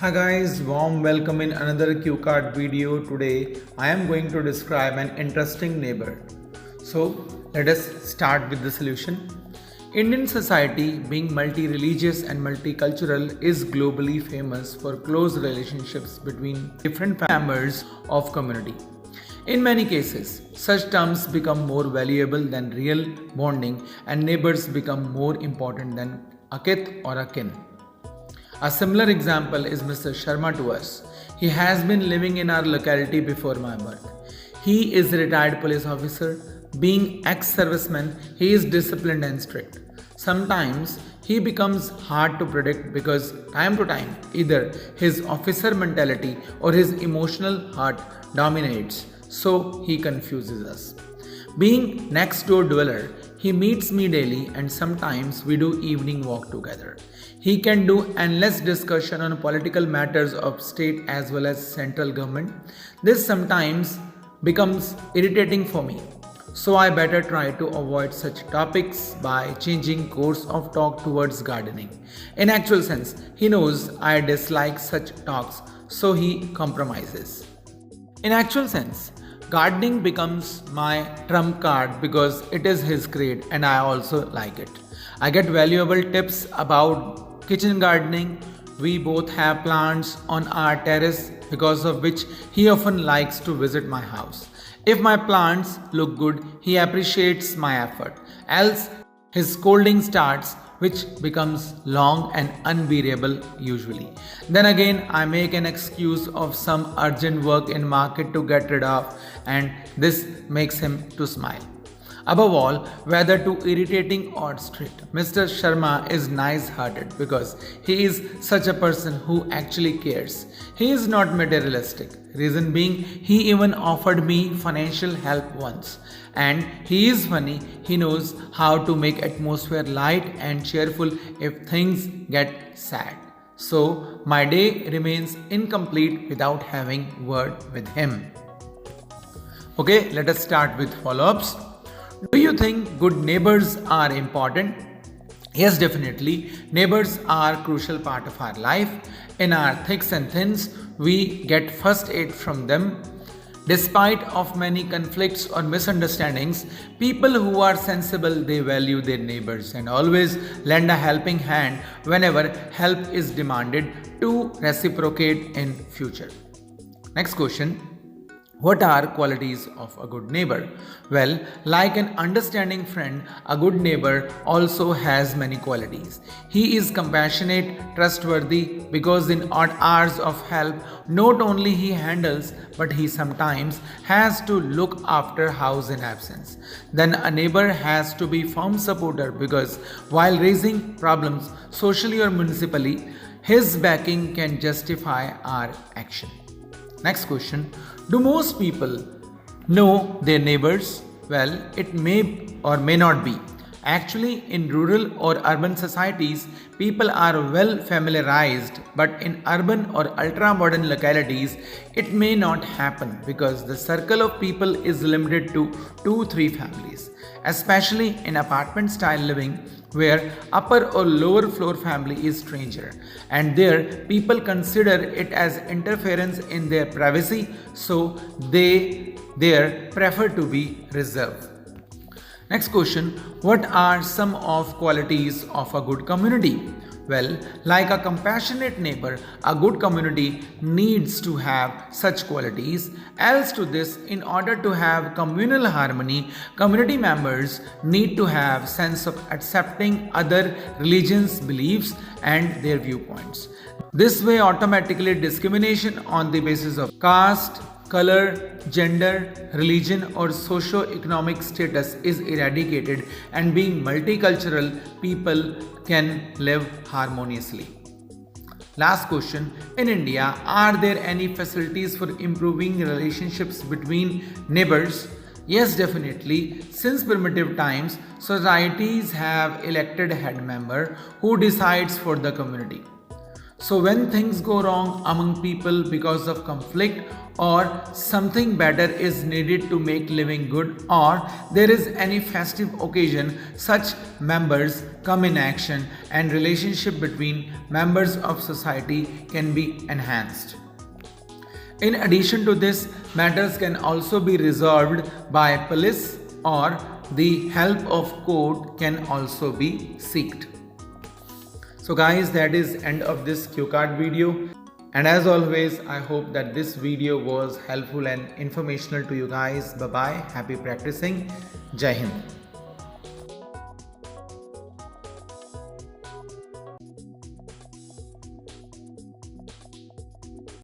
Hi guys, warm welcome in another cue card video. Today I am going to describe an interesting neighbor. So let us start with the solution. Indian society, being multi-religious and multicultural, is globally famous for close relationships between different members of community. In many cases, such terms become more valuable than real bonding, and neighbors become more important than a kith or a kin. A similar example is Mr. Sharma to us. He has been living in our locality before my birth. He is a retired police officer. Being ex-serviceman, he is disciplined and strict. Sometimes he becomes hard to predict because time to time either his officer mentality or his emotional heart dominates, so he confuses us. Being next door dweller, he meets me daily and sometimes we do evening walk together. He can do endless discussion on political matters of state as well as central government. This sometimes becomes irritating for me. So I better try to avoid such topics by changing course of talk towards gardening. In actual sense, he knows I dislike such talks, so he compromises. In actual sense, gardening becomes my trump card because it is his grade and I also like it. I get valuable tips about kitchen gardening. We both have plants on our terrace because of which he often likes to visit my house. If my plants look good, he appreciates my effort. Else, his scolding starts, which becomes long and unbearable usually. Then again, I make an excuse of some urgent work in market to get rid of, and this makes him to smile. Above all, whether too irritating or strict, Mr. Sharma is nice-hearted because he is such a person who actually cares. He is not materialistic. Reason being, he even offered me financial help once. And he is funny. He knows how to make atmosphere light and cheerful if things get sad. So my day remains incomplete without having word with him. Okay, let us start with follow-ups. Do you think good neighbors are important? Yes, definitely. Neighbors are a crucial part of our life. In our thicks and thins, we get first aid from them. Despite of many conflicts or misunderstandings, people who are sensible, they value their neighbors and always lend a helping hand whenever help is demanded to reciprocate in future. Next question. What are qualities of a good neighbor? Well, like an understanding friend, a good neighbor also has many qualities. He is compassionate, trustworthy, because in odd hours of help, not only he handles, but he sometimes has to look after house in absence. Then a neighbor has to be firm supporter because while raising problems socially or municipally, his backing can justify our action. Next question. Do most people know their neighbors? Well, it may or may not be. Actually, in rural or urban societies, people are well familiarized, but in urban or ultra-modern localities, it may not happen because the circle of people is limited to 2-3 families, especially in apartment-style living where upper or lower floor family is stranger, and there people consider it as interference in their privacy, so they there prefer to be reserved. Next question. What are some of qualities of a good community? Well, like a compassionate neighbor, a good community needs to have such qualities. Else to this, in order to have communal harmony, community members need to have sense of accepting other religions, beliefs and their viewpoints. This way automatically discrimination on the basis of caste, color, gender, religion or socio-economic status is eradicated, and being multicultural, people can live harmoniously. Last question. In India, are there any facilities for improving relationships between neighbors? Yes, definitely. Since primitive times, societies have elected head member who decides for the community. So when things go wrong among people because of conflict, or something better is needed to make living good, or there is any festive occasion, such members come in action and relationship between members of society can be enhanced. In addition to this, matters can also be resolved by police, or the help of court can also be sought. So guys, that is end of this cue card video. And as always, I hope that this video was helpful and informational to you guys. Bye bye. Happy practicing. Jai Hind.